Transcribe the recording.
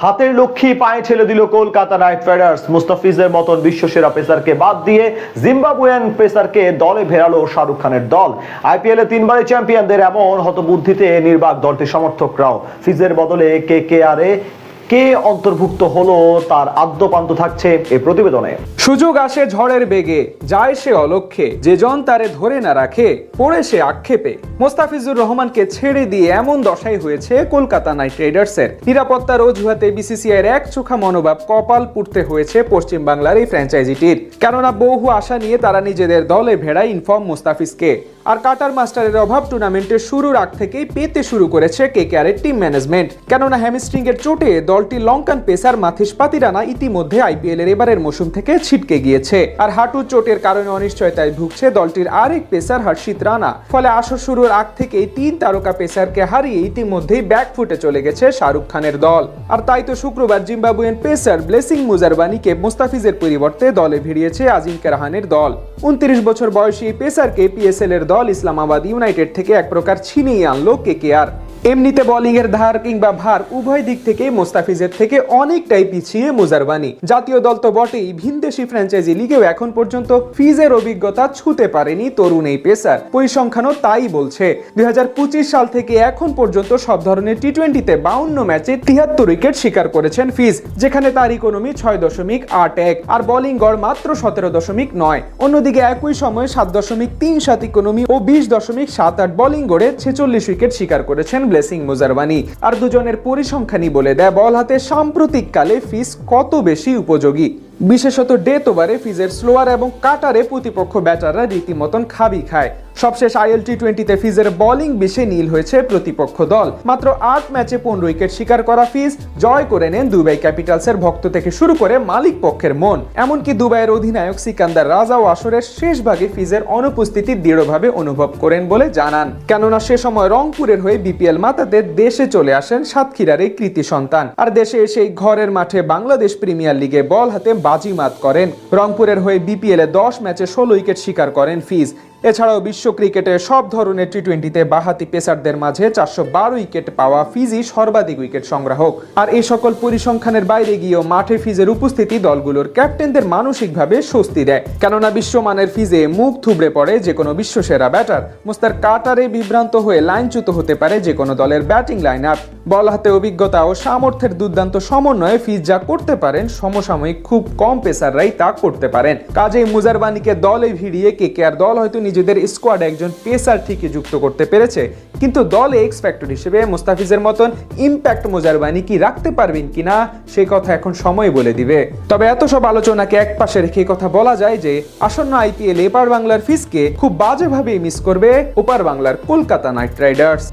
হাতের লক্ষ্মী পায়ে ঠেলে দিল কলকাতা নাইট রাইডার্স। মুস্তাফিজের মতন বিশ্বসেরা পেসারকে বাদ দিয়ে জিম্বাবুয়েন পেসারকে দলে ফেরালো শাহরুখ খানের দল। আইপিএল এ তিনবারের চ্যাম্পিয়নদের এমন হতবুদ্ধিতে নির্বাক দলটির সমর্থকরাও। ফিজের বদলে কেকেআর কে অন্তর্ভুক্ত হলো তার আদ্যপান্ত থাকছে এই প্রতিবেদনে। সুযোগ আসে ঝড়ের বেগে, যায় সে অলক্ষ্যে, যে জন তারে ধরে না রাখে পড়ে সে আক্ষেপে। মোস্তাফিজুর রহমানকে ছেড়ে দিয়ে এমন দশাই হয়েছে কলকাতা নাইট রাইডার্সের। নিরাপত্তার অজুহাতে বিসিসিআইয়ের এক চোখা মনোভাব কপাল পুড়তে হয়েছে পশ্চিম বাংলার এই ফ্র্যাঞ্চাইজিটির। কেননা বহু আশা নিয়ে তারা নিজেদের দলে ভেড়ায় ইনফর্ম মুস্তাফিজকে। আর কাটার মাস্টারের অভাব টুর্নামেন্টের শুরুর আগ থেকেই পেতে শুরু করেছে কেকেআরের টিম ম্যানেজমেন্ট। কেননা হ্যামস্ট্রিং এর চোটে দলটির লঙ্কান পেসার মাথিস পাতিরানা ইতিমধ্যে আইপিএল এর এবারের মৌসুম থেকে ছিটকে গিয়েছে। আর হাঁটুর চোটের কারণে অনিশ্চয়তায় ভুগছে দলটির আরেক পেসার হর্ষিত রানা। ফলে আসর শুরুর আগ থেকেই 3 তারকা পেসারকে হারিয়ে ইতিমধ্যেই ব্যাকফুটে চলে গেছে শাহরুখ খানের দল। আর তাই তো শুক্রবার জিম্বাবুয়েন পেসার ব্লেসিং মুজারবানিকে মুস্তাফিজের পরিবর্তে দলে ভিড়িয়েছে আজিঙ্কা রাহানের দল। 29 বছর বয়সী এই পেসারকে পিএসএল এর দল ইসলামাবাদ ইউনাইটেড থেকে এক প্রকার ছিনিয়ে আনলো কেকেআর। এমনিতে বোলিং এর ধার কিংবা ভার উভয় দিক থেকে মোস্তাফিজের থেকে অনেকটাই পিছিয়ে মুজারবানি। জাতীয় দল তো বটেই, ভিনদেশি ফ্র্যাঞ্চাইজি লিগেও এখন পর্যন্ত ফিজের অভিজ্ঞতা ছুঁতে পারেনি তরুণ এই পেসার। পরিসংখ্যানও তাই বলছে। 2025 সাল থেকে এখন পর্যন্ত সব ধরনের টি-20তে 52 ম্যাচে 73 উইকেট শিকার করেছেন ফিজ, যেখানে তার ইকোনমি 6.81 আর বোলিং গড় মাত্র 17.9। অন্যদিকে একই সময়ে 7.37 ইকোনমি ও 20.78 বোলিং গড়ে 46 উইকেট শিকার করেছেন ব্লেসিং মুজারবানি। আর দুজনের পরিসংখ্যানই বলে দেয় বল হাতে সাম্প্রতিককালে ফিজ কত বেশি উপযোগী। বিশেষত ডেথ ওভারে ফিজের স্লোয়ার এবং কাটারে প্রতিপক্ষ ব্যাটাররা রীতিমতন খাবি খায়। সবশেষ আইএল টি-20তে ফিজের বোলিং বেশে নীল হয়েছে প্রতিপক্ষ দল। মাত্র 8 ম্যাচে 15 উইকেট শিকার করা ফিজ জয় করে নেন দুবাই ক্যাপিটালসের ভক্ত থেকে শুরু করে মালিক পক্ষের মন। এমনকি দুবাইয়ের অধিনায়ক সিকান্দার রাজাও আসরের শেষ ভাগে ফিজের অনুপস্থিতি দৃঢ়ভাবে অনুভব করেন বলে জানান। কেননা সে সময় রংপুরের হয়ে বিপিএল মাতাতে দেশে চলে আসেন সাতক্ষীরার এই কৃতি সন্তান। আর দেশে এসে ঘরের মাঠে বাংলাদেশ প্রিমিয়ার লিগে বল হাতে বাজিমাত করেন। রংপুরের হয়ে বিপিএল এ 10 ম্যাচে 16 উইকেট শিকার করেন ফিজ। এছাড়াও বিশ্ব ক্রিকেটে সব ধরনের টি-20তে বাহাতি পেসারদের মাঝে 412 উইকেট পাওয়া ফিজি সর্বাধিক উইকেট সংগ্রাহক। আর এই সকল পরিসংখ্যানের বাইরে গিয়েও মাঠে ফিজের উপস্থিতি দলগুলোর ক্যাপ্টেনদের মানসিকভাবে স্বস্তি দেয়। কেননা বিশ্বমানের ফিজে মুখ থুবড়ে পড়ে যে কোনো বিশ্বসেরা ব্যাটার। মুস্তার কাটারে বিভ্রান্ত হয়ে লাইনচ্যুত হতে পারে যে কোনো দলের ব্যাটিং লাইন আপ। বল হাতে অভিজ্ঞতা ও সামর্থ্যের দুর্দান্ত সমন্বয়ে ফিজ যা করতে পারেন সমসাময়িক খুব কম পেসাররাই তা করতে পারেন। কাজেই মুজারবানিকে দলে ভিড়িয়ে কেকেআর দল হয়তো নিজেদের স্কোয়াডে একজন পেসার ঠিকই যুক্ত করতে পেরেছে, কিন্তু দলে এক্স ফ্যাক্টর হিসেবে মুস্তাফিজের মতন ইম্প্যাক্ট মুজারবানি কি রাখতে পারবেন কিনা সেই কথা এখন সময় বলে দিবে। তবে এত সব আলোচনাকে এক পাশে রেখে কথা বলা যায় যে আসন্ন আইপিএল এপার বাংলার ফিজকে খুব বাজেভাবে মিস করবে ওপার বাংলার কলকাতা নাইট রাইডার্স।